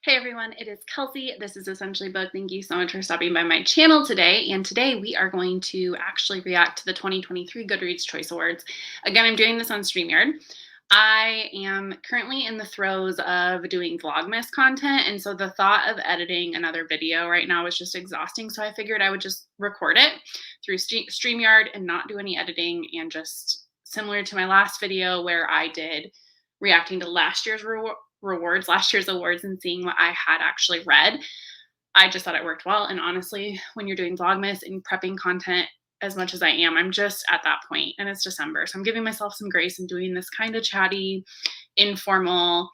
Hey everyone, it is Kelsey. This is Essentially Book. Thank you so much for stopping by my channel today. And today we are going to actually react to the 2023 Goodreads Choice Awards. Again, I'm doing this on StreamYard. I am currently in the throes of doing Vlogmas content. And so the thought of editing another video right now is just exhausting. So I figured I would just record it through StreamYard and not do any editing, and just similar to my last video where I did reacting to last year's awards and seeing what I had actually read. I just thought it worked well. And honestly, when you're doing Vlogmas and prepping content as much as I am, I'm just at that point, and it's December. So I'm giving myself some grace and doing this kind of chatty, informal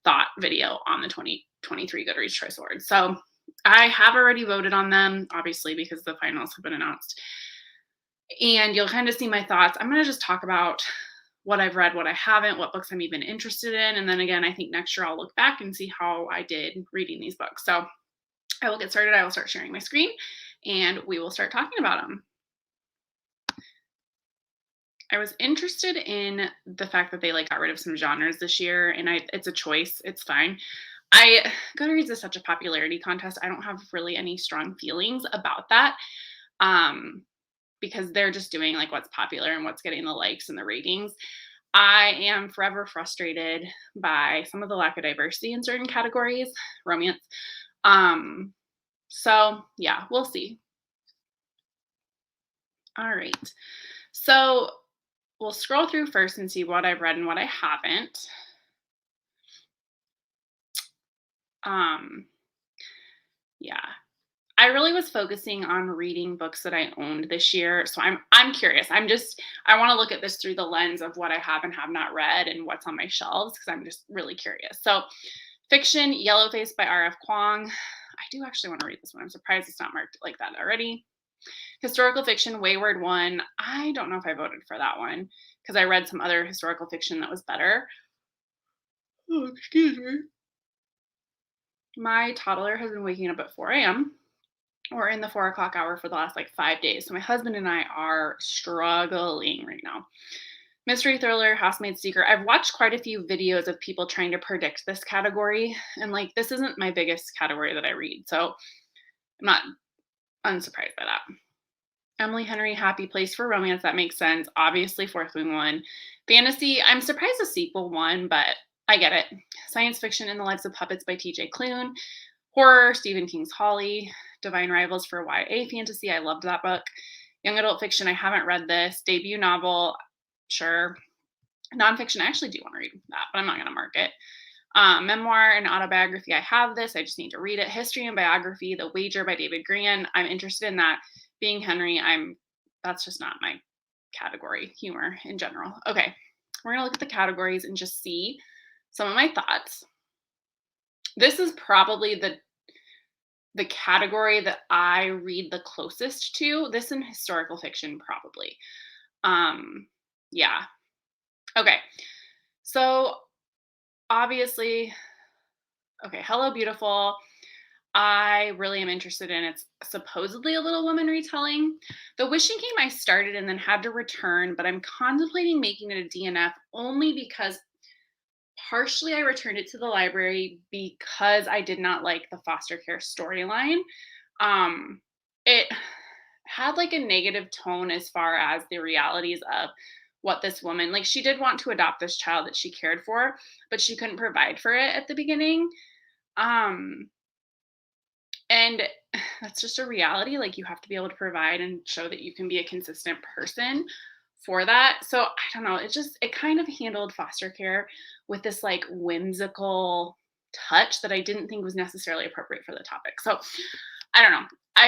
thought video on the 2023 Goodreads Choice Awards. So I have already voted on them, obviously, because the finals have been announced. And you'll kind of see my thoughts. I'm going to just talk about what I've read, what I haven't, what books I'm even interested in. And then again, I think next year I'll look back and see how I did reading these books. So I will get started. I will start sharing my screen and we will start talking about them. I was interested in the fact that they got rid of some genres this year, and it's a choice. It's fine. Goodreads is such a popularity contest. I don't have really any strong feelings about that. Because they're just doing what's popular and what's getting the likes and the ratings. I am forever frustrated by some of the lack of diversity in certain categories, romance. So yeah, we'll see. All right. So we'll scroll through first and see what I've read and what I haven't. Yeah. I really was focusing on reading books that I owned this year. So I'm curious. I want to look at this through the lens of what I have and have not read and what's on my shelves, because I'm just really curious. So fiction, Yellowface by R.F. Kuang. I do actually want to read this one. I'm surprised it's not marked like that already. Historical fiction, Wayward One. I don't know if I voted for that one because I read some other historical fiction that was better. Oh, excuse me. My toddler has been waking up at 4 a.m. or in the 4 o'clock hour for the last 5 days. So my husband and I are struggling right now. Mystery thriller, Housemaid Secret. I've watched quite a few videos of people trying to predict this category. And this isn't my biggest category that I read. So I'm not unsurprised by that. Emily Henry, Happy Place for Romance. That makes sense. Obviously, Fourth Wing won. Fantasy, I'm surprised the sequel won, but I get it. Science fiction, In the Lives of Puppets by TJ Klune. Horror, Stephen King's Holly. Divine Rivals for YA fantasy. I loved that book. Young adult fiction. I haven't read this. Debut novel. Sure. Nonfiction. I actually do want to read that, but I'm not going to mark it. Memoir and autobiography. I have this. I just need to read it. History and biography. The Wager by David Gran. I'm interested in that. Being Henry. That's just not my category. Humor in general. Okay. We're going to look at the categories and just see some of my thoughts. This is probably the category that I read the closest to. This in historical fiction, probably. Yeah. Okay. So obviously, okay, Hello Beautiful. I really am interested in. It's supposedly a Little Woman retelling. The Wishing Game I started and then had to return, but I'm contemplating making it a DNF only because partially I returned it to the library because I did not like the foster care storyline. It had a negative tone as far as the realities of what this woman, she did want to adopt this child that she cared for, but she couldn't provide for it at the beginning. And that's just a reality. You have to be able to provide and show that you can be a consistent person for that. So I don't know. It kind of handled foster care with this whimsical touch that I didn't think was necessarily appropriate for the topic. So I don't know.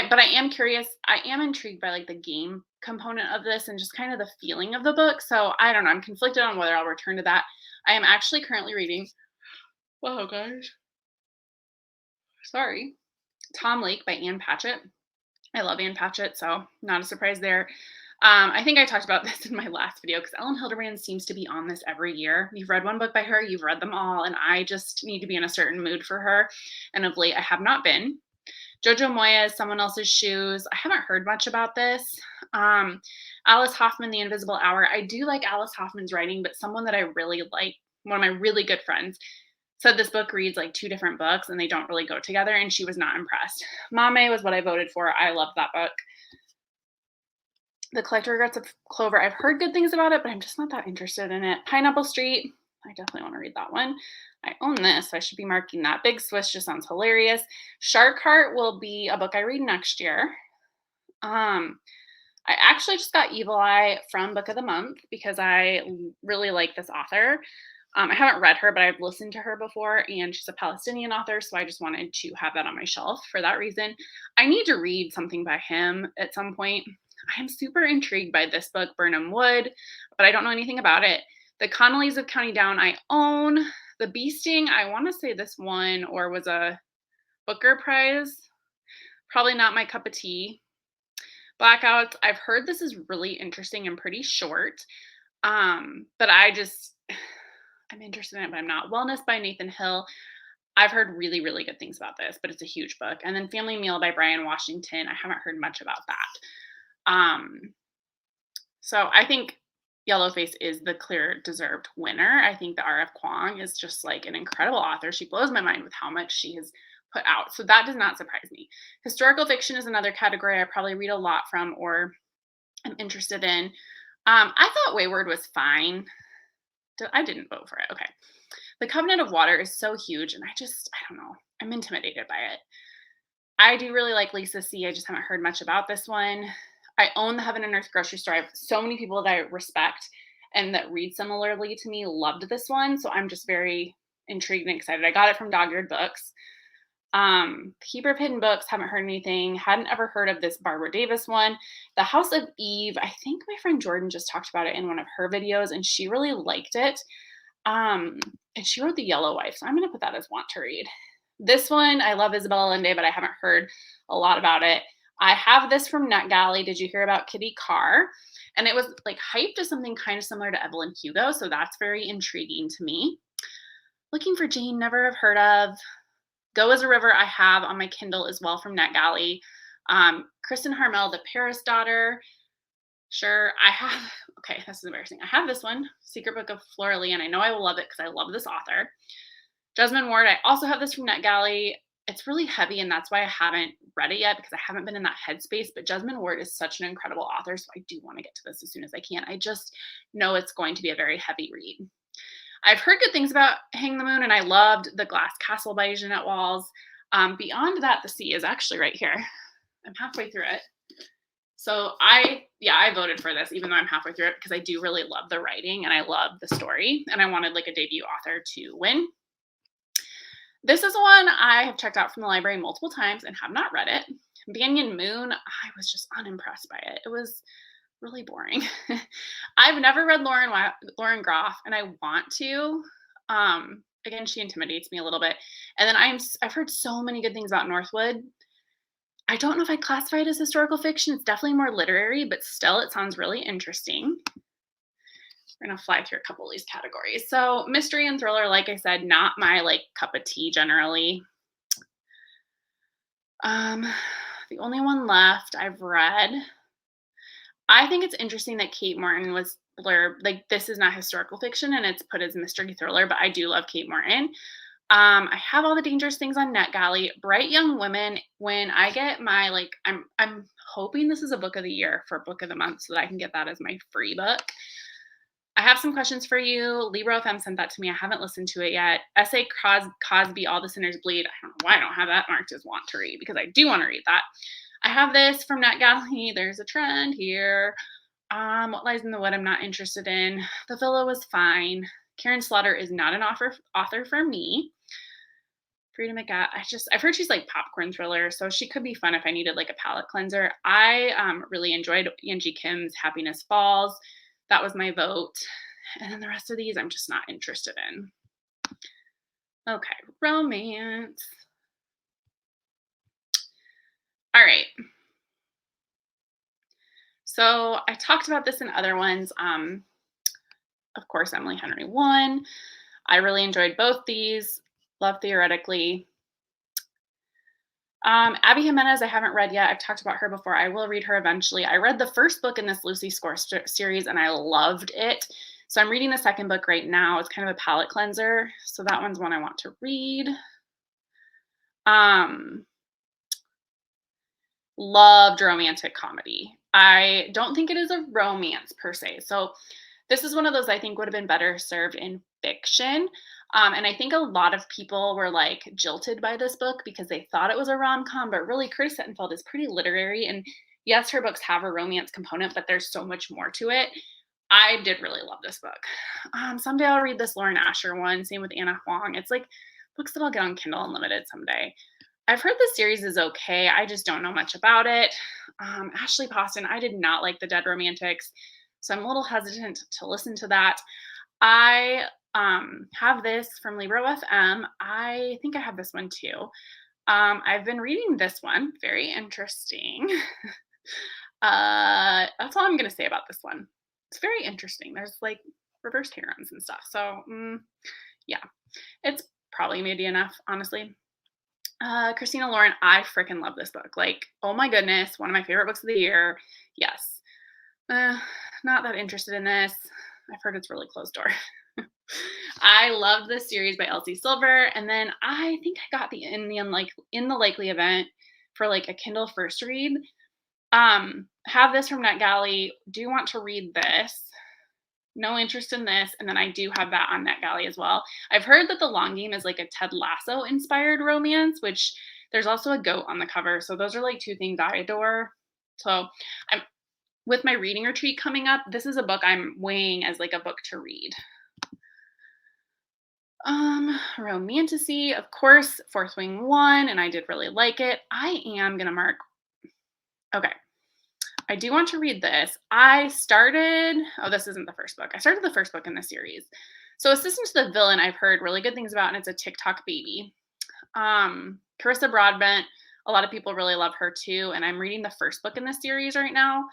But I am curious. I am intrigued by the game component of this and just kind of the feeling of the book. So I don't know. I'm conflicted on whether I'll return to that. I am actually currently reading. Wow, guys. Sorry. Tom Lake by Ann Patchett. I love Ann Patchett, so not a surprise there. I think I talked about this in my last video because Ellen Hildebrand seems to be on this every year. You've read one book by her, you've read them all, and I just need to be in a certain mood for her. And of late, I have not been. Jojo Moyes, Someone Else's Shoes. I haven't heard much about this. Alice Hoffman, The Invisible Hour. I do like Alice Hoffman's writing, but someone that I really like, one of my really good friends, said this book reads like two different books and they don't really go together, and she was not impressed. Mame was what I voted for. I loved that book. The Collector Regrets of Clover. I've heard good things about it, but I'm just not that interested in it. Pineapple Street. I definitely want to read that one. I own this, so I should be marking that. Big Swiss just sounds hilarious. Shark Heart will be a book I read next year. I actually just got Evil Eye from Book of the Month because I really like this author. I haven't read her, but I've listened to her before, and she's a Palestinian author, so I just wanted to have that on my shelf for that reason. I need to read something by him at some point. I am super intrigued by this book, Burnham Wood, but I don't know anything about it. The Connollys of County Down I own. The Bee Sting, I want to say this one or was a Booker Prize. Probably not my cup of tea. Blackouts, I've heard this is really interesting and pretty short. But I'm interested in it, but I'm not. Wellness by Nathan Hill. I've heard really, really good things about this, but it's a huge book. And then Family Meal by Brian Washington. I haven't heard much about that. So I think Yellowface is the clear deserved winner. I think that R.F. Kuang is just like an incredible author. She blows my mind with how much she has put out. So that does not surprise me. Historical fiction is another category I probably read a lot from or am interested in. I thought Wayward was fine. I didn't vote for it. Okay. The Covenant of Water is so huge, and I don't know. I'm intimidated by it. I do really like Lisa C. I just haven't heard much about this one. I own the Heaven and Earth grocery store. I have so many people that I respect and that read similarly to me loved this one. So I'm just very intrigued and excited. I got it from Dog Eared Books. Keeper of Hidden Books, haven't heard anything. Hadn't ever heard of this Barbara Davis one. The House of Eve, I think my friend Jordan just talked about it in one of her videos and she really liked it. And she wrote The Yellow Wife, so I'm going to put that as want to read. This one, I love Isabella Allende, but I haven't heard a lot about it. I have this from NetGalley. Did you hear about Kitty Carr? And it was like hyped as something kind of similar to Evelyn Hugo, so that's very intriguing to me. Looking for Jane, never have heard of. Go as a River, I have on my Kindle as well from NetGalley. Kristen Harmel, The Paris Daughter. Sure, I have, okay, this is embarrassing. I have this one, Secret Book of Flora Lee, and I know I will love it because I love this author. Jesmyn Ward, I also have this from NetGalley. It's really heavy, and that's why I haven't read it yet because I haven't been in that headspace. But Jesmyn Ward is such an incredible author, so I do want to get to this as soon as I can. I just know it's going to be a very heavy read. I've heard good things about Hang the Moon, and I loved The Glass Castle by Jeanette Walls. Beyond That, The Sea is actually right here. I'm halfway through it. So I voted for this, even though I'm halfway through it, because I do really love the writing and I love the story, and I wanted like a debut author to win. This is one I have checked out from the library multiple times and have not read it. Banyan Moon, I was just unimpressed by it. It was really boring. I've never read Lauren Groff, and I want to. Again, she intimidates me a little bit. And then I've heard so many good things about Northwood. I don't know if I'd classify it as historical fiction. It's definitely more literary, but still, it sounds really interesting. We're gonna fly through a couple of these categories. So mystery and thriller, like I said, not my like cup of tea generally. The only one left I've read. I think it's interesting that Kate Morton was blurb like this is not historical fiction and it's put as mystery thriller, but I do love Kate Morton. I have All the Dangerous Things on NetGalley. Bright Young Women. When I get my like, I'm hoping this is a book of the year for book of the month so that I can get that as my free book. I have some questions for you. Libro FM sent that to me. I haven't listened to it yet. Essay Cosby, All the Sinners Bleed. I don't know why I don't have that marked as want to read because I do want to read that. I have this from NetGalley. There's a trend here. What Lies in the Wood I'm not interested in. The Villa was fine. Karen Slaughter is not an author for me. Frida McGatt, I've heard she's like popcorn thriller, so she could be fun if I needed like a palate cleanser. I really enjoyed Angie Kim's Happiness Falls. That was my vote. And then the rest of these I'm just not interested in. Okay, romance. All right. So I talked about this in other ones. Of course, Emily Henry won. I really enjoyed both these. Love Theoretically. Abby Jimenez, I haven't read yet. I've talked about her before. I will read her eventually. I read the first book in this Lucy Score series and I loved it. So I'm reading the second book right now. It's kind of a palate cleanser. So that one's one I want to read. Um, Loved romantic comedy. I don't think it is a romance per se. So this is one of those I think would have been better served in fiction. And I think a lot of people were like jilted by this book because they thought it was a rom com, but really, Curtis Sittenfeld is pretty literary. And yes, her books have a romance component, but there's so much more to it. I did really love this book. Someday I'll read this Lauren Asher one. Same with Anna Huang. It's like books that I'll get on Kindle Unlimited someday. I've heard the series is okay. I just don't know much about it. Ashley Poston, I did not like The Dead Romantics, so I'm a little hesitant to listen to that. I have this from Libro FM. I think I have this one too. I've been reading this one. Very interesting. That's all I'm going to say about this one. It's very interesting. There's like reverse herons and stuff. So yeah, it's probably maybe enough, honestly. Christina Lauren, I freaking love this book. Like, oh my goodness, one of my favorite books of the year. Yes. Not that interested in this. I've heard it's really closed door. I loved this series by Elsie Silver, and then I think I got in the likely event for like a Kindle first read. Have this from NetGalley. Do want to read this. No interest in this, and then I do have that on NetGalley as well. I've heard that The Long Game is like a Ted Lasso inspired romance, which there's also a goat on the cover. So those are like two things I adore. So I'm with my reading retreat coming up. This is a book I'm weighing as like a book to read. Romantasy, of course, Fourth Wing won, and I did really like it. I am gonna mark. Okay. I do want to read this. This isn't the first book. I started the first book in the series. So Assistant to the Villain, I've heard really good things about, and it's a TikTok baby. Carissa Broadbent, a lot of people really love her too, and I'm reading the first book in the series right now.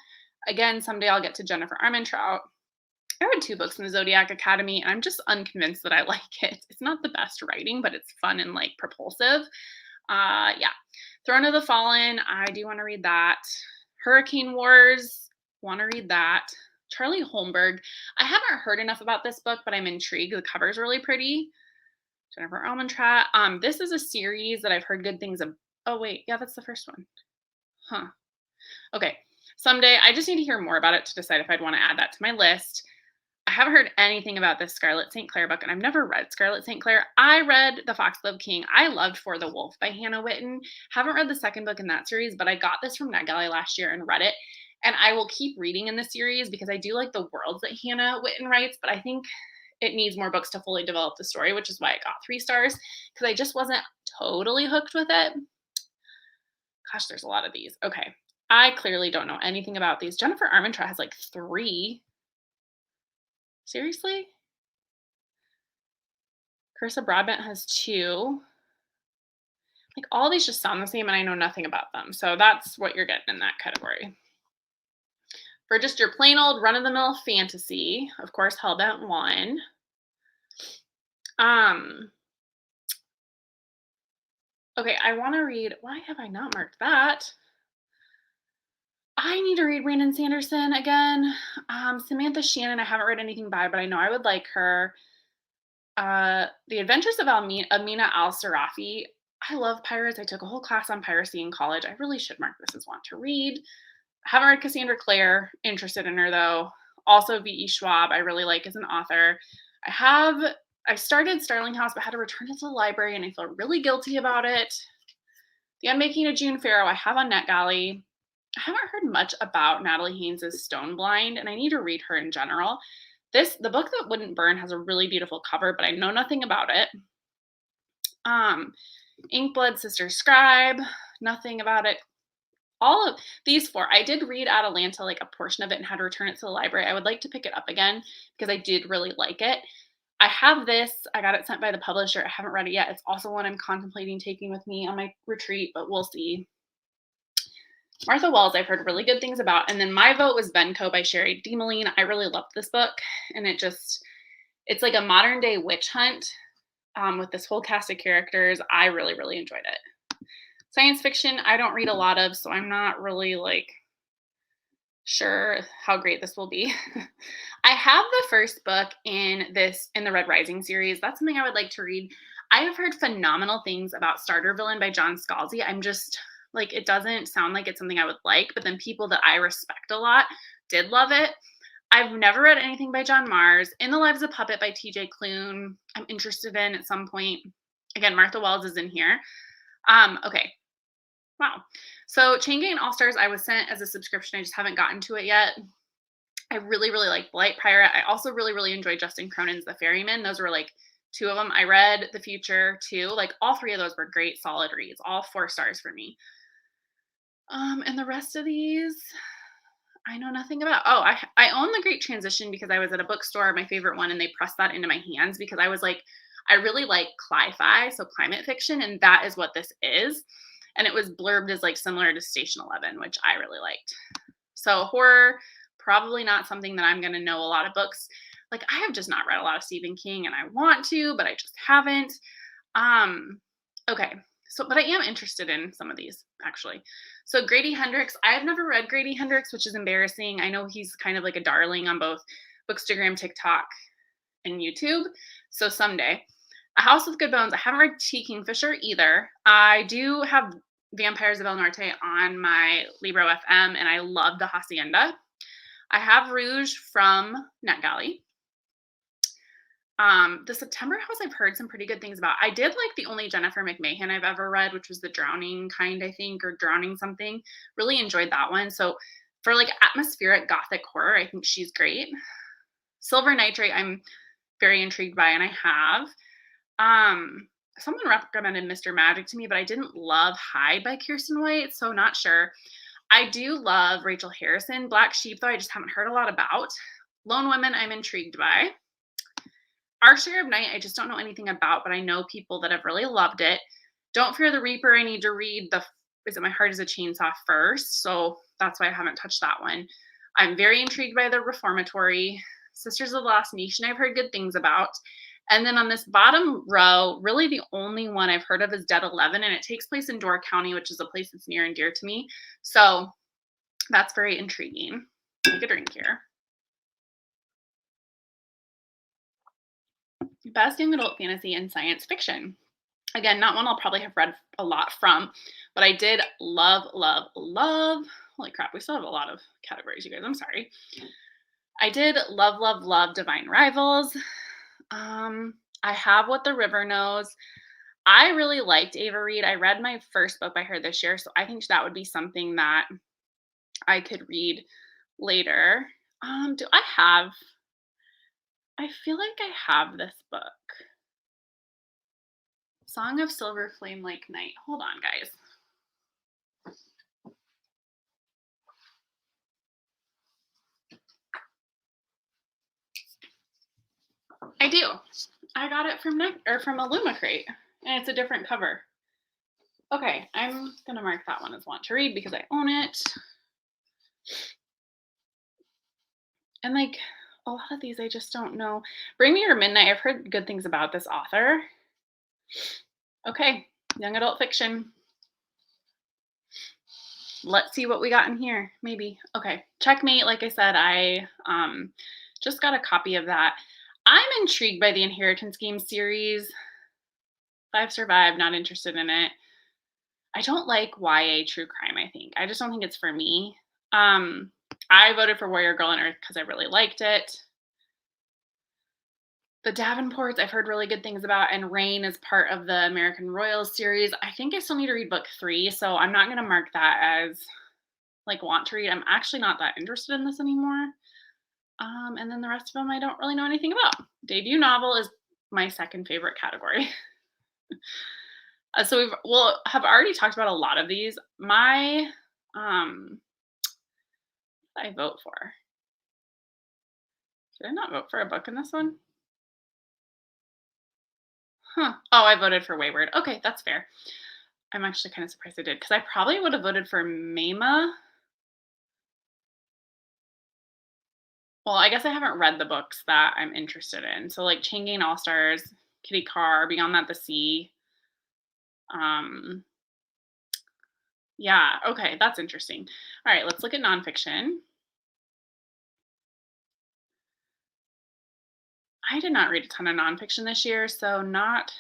Again, someday I'll get to Jennifer Armentrout. I read 2 books in the Zodiac Academy, and I'm just unconvinced that I like it. It's not the best writing, but it's fun and like propulsive. Yeah. Throne of the Fallen, I do want to read that. Hurricane Wars, want to read that. Charlie Holmberg, I haven't heard enough about this book, but I'm intrigued. The cover's really pretty. Jennifer Almondrat. This is a series that I've heard good things of. Oh, wait. Yeah, that's the first one. Huh. Okay. Someday, I just need to hear more about it to decide if I'd want to add that to my list. I haven't heard anything about this Scarlett St. Clair book, and I've never read Scarlett St. Clair. I read The Foxglove King. I loved For the Wolf by Hannah Witten. Haven't read the second book in that series, but I got this from NetGalley last year and read it. And I will keep reading in the series because I do like the worlds that Hannah Witten writes, but I think it needs more books to fully develop the story, which is why it got 3 stars, because I just wasn't totally hooked with it. Gosh, there's a lot of these. Okay. I clearly don't know anything about these. Jennifer Armentrout has like 3. Seriously? Carissa Broadbent has 2. Like, all these just sound the same, and I know nothing about them. So that's what you're getting in that category. For just your plain old run-of-the-mill fantasy, of course, Hellbent won. Okay, I want to read. Why have I not marked that? I need to read Brandon Sanderson again. Samantha Shannon, I haven't read anything by, but I know I would like her. The Adventures of Amina Al-Sarafi. I love pirates. I took a whole class on piracy in college. I really should mark this as want to read. I haven't read Cassandra Clare. Interested in her though. Also V.E. Schwab, I really like as an author. I started Starling House, but had to return it to the library, and I feel really guilty about it. The Unmaking of June Farrow, I have on NetGalley. I haven't heard much about Natalie Haynes' Stone Blind, and I need to read her in general. The book that wouldn't burn has a really beautiful cover, but I know nothing about it. Inkblood Sister Scribe, nothing about it. All of these 4, I did read Atalanta, like a portion of it, and had to return it to the library. I would like to pick it up again because I did really like it. I have this. I got it sent by the publisher. I haven't read it yet. It's also one I'm contemplating taking with me on my retreat, but we'll see. Martha Wells, I've heard really good things about. And then my vote was Benko by Sherry DeMoline. I really loved this book. And it's like a modern day witch hunt with this whole cast of characters. I really, really enjoyed it. Science fiction, I don't read a lot of, so I'm not really like sure how great this will be. I have the first book in the Red Rising series. That's something I would like to read. I have heard phenomenal things about Starter Villain by John Scalzi. I'm just like, it doesn't sound like it's something I would like, but then people that I respect a lot did love it. I've never read anything by John Mars. In the Lives of Puppet by TJ Klune, I'm interested in at some point. Again, Martha Wells is in here. Okay. Wow. So Chain Gang All Stars, I was sent as a subscription. I just haven't gotten to it yet. I really, really like Blight Pirate. I also really, really enjoyed Justin Cronin's The Ferryman. Those were like two of them. I read The Future too. Like all three of those were great, solid reads. All 4 stars for me. And the rest of these, I know nothing about. Oh, I own The Great Transition because I was at a bookstore, my favorite one, and they pressed that into my hands because I was like, I really like cli-fi, so climate fiction, and that is what this is. And it was blurbed as like similar to Station 11, which I really liked. So horror, probably not something that I'm going to know a lot of books. Like I have just not read a lot of Stephen King and I want to, but I just haven't. Okay. So, but I am interested in some of these actually. So Grady Hendrix, I have never read Grady Hendrix, which is embarrassing. I know he's kind of like a darling on both Bookstagram, TikTok, and YouTube. So someday. A House with Good Bones. I haven't read T. Kingfisher either. I do have Vampires of El Norte on my Libro FM, and I love the Hacienda. I have Rouge from NetGalley. The September House, I've heard some pretty good things about. I did like the only Jennifer McMahon I've ever read, which was The Drowning Kind, I think, or Drowning Something. Really enjoyed that one. So for like atmospheric gothic horror, I think she's great. Silver Nitrate, I'm very intrigued by, and I have. Someone recommended Mr. Magic to me, but I didn't love Hide by Kirsten White, so not sure. I do love Rachel Harrison. Black Sheep, though, I just haven't heard a lot about. Lone Women, I'm intrigued by. Our Share of Night, I just don't know anything about, but I know people that have really loved it. Don't Fear the Reaper, I need to read Is It My Heart is a Chainsaw first, so that's why I haven't touched that one. I'm very intrigued by The Reformatory. Sisters of the Lost Nation, I've heard good things about. And then on this bottom row, really the only one I've heard of is Dead 11, and it takes place in Door County, which is a place that's near and dear to me. So that's very intriguing. Take a drink here. Best young adult fantasy and science fiction. Again, not one I'll probably have read a lot from, but I did love, love, love. Holy crap, we still have a lot of categories, you guys. I'm sorry. I did love, love, love Divine Rivals. I have What the River Knows. I really liked Ava Reed. I read my first book by her this year, so I think that would be something that I could read later. Do I have? I feel like I have this book. Song of Silver Flame Like Night. Hold on, guys. I do. I got it from from Illumicrate, and it's a different cover. Okay, I'm gonna mark that one as want to read because I own it. And like a lot of these, I just don't know. Bring Me Your Midnight. I've heard good things about this author. Okay, young adult fiction. Let's see what we got in here. Maybe. Okay, Checkmate. Like I said, I just got a copy of that. I'm intrigued by the Inheritance Game series. I've survived, not interested in it. I don't like YA true crime, I think. I just don't think it's for me. I voted for Warrior Girl on Earth because I really liked it. The Davenports, I've heard really good things about, and Rain is part of the American Royals series. I think I still need to read book 3, so I'm not going to mark that as like want to read. I'm actually not that interested in this anymore. And then the rest of them I don't really know anything about. Debut novel is my second favorite category. So we'll have already talked about a lot of these. My I vote for. Did I not vote for a book in this one? Huh. Oh, I voted for Wayward. Okay, that's fair. I'm actually kind of surprised I did because I probably would have voted for Mama. Well, I guess I haven't read the books that I'm interested in. So like Chain Gang All Stars, Kitty Carr, Beyond That the Sea. Yeah, okay, that's interesting. All right, let's look at nonfiction. I did not read a ton of nonfiction this year, so not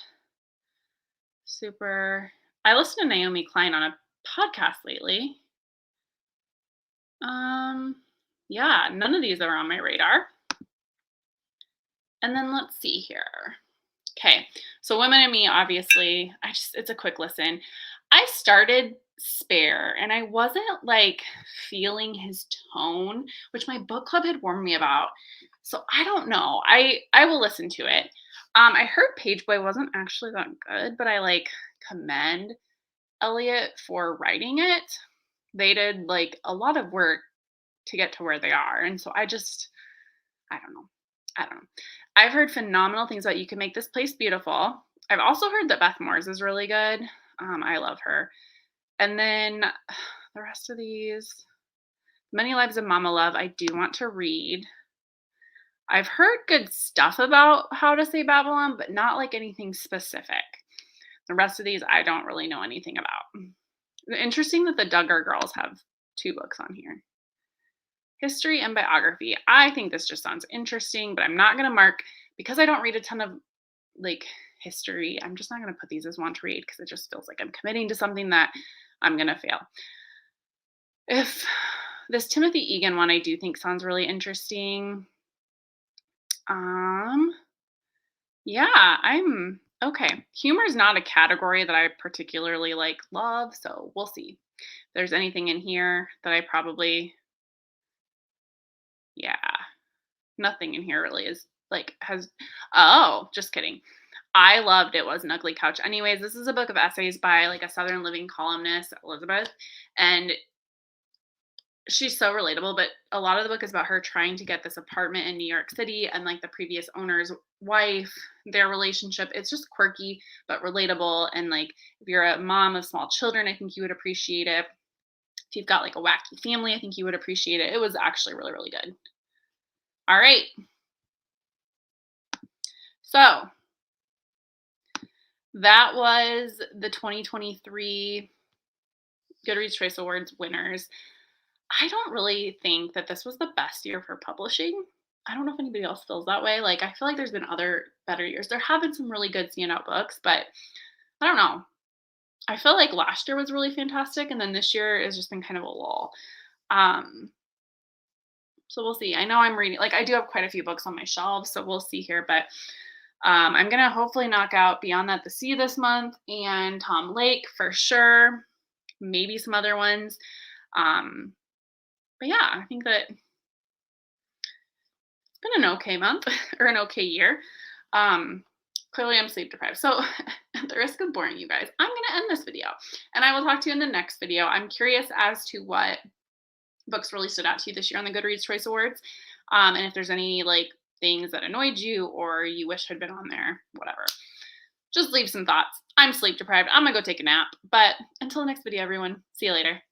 super. I listened to Naomi Klein on a podcast lately. Um, yeah, none of these are on my radar. And then let's see here. Okay, so Women and Me, obviously, it's a quick listen. I started Spare and I wasn't like feeling his tone, which my book club had warned me about. So I don't know. I will listen to it. I heard Page Boy wasn't actually that good, but I like commend Elliot for writing it. They did like a lot of work to get to where they are. And so I don't know. I don't know. I've heard phenomenal things about You Can Make This Place Beautiful. I've also heard that Beth Moore's is really good. I love her. And then the rest of these, Many Lives of Mama Love, I do want to read. I've heard good stuff about How to Say Babylon, but not like anything specific. The rest of these, I don't really know anything about. Interesting that the Duggar girls have 2 books on here. History and biography. I think this just sounds interesting, but I'm not going to mark because I don't read a ton of like history. I'm just not going to put these as want to read because it just feels like I'm committing to something that I'm going to fail. If this Timothy Egan one I do think sounds really interesting. Yeah, I'm okay. Humor is not a category that I particularly like love, so we'll see. If there's anything in here that I probably yeah, nothing in here really is like has oh, just kidding. I loved It Was an Ugly Couch. Anyways, this is a book of essays by like a Southern Living columnist, Elizabeth, and she's so relatable, but a lot of the book is about her trying to get this apartment in New York City and like the previous owner's wife, their relationship. It's just quirky but relatable. And like if you're a mom of small children, I think you would appreciate it. If you've got like a wacky family, I think you would appreciate it. It was actually really, really good. All right. So that was the 2023 Goodreads Choice Awards winners. I don't really think that this was the best year for publishing. I don't know if anybody else feels that way. Like, I feel like there's been other better years. There have been some really good standout books, but I don't know. I feel like last year was really fantastic, and then this year has just been kind of a lull. Um, so we'll see. I know I'm reading, like, I do have quite a few books on my shelves, so we'll see here. But I'm gonna hopefully knock out Beyond That the Sea this month and Tom Lake for sure. Maybe some other ones. Um, but yeah, I think that been an okay month or an okay year. Clearly I'm sleep deprived. So at the risk of boring you guys, I'm going to end this video and I will talk to you in the next video. I'm curious as to what books really stood out to you this year on the Goodreads Choice Awards. And if there's any like things that annoyed you or you wish had been on there, whatever. Just leave some thoughts. I'm sleep deprived. I'm going to go take a nap. But until the next video, everyone, see you later.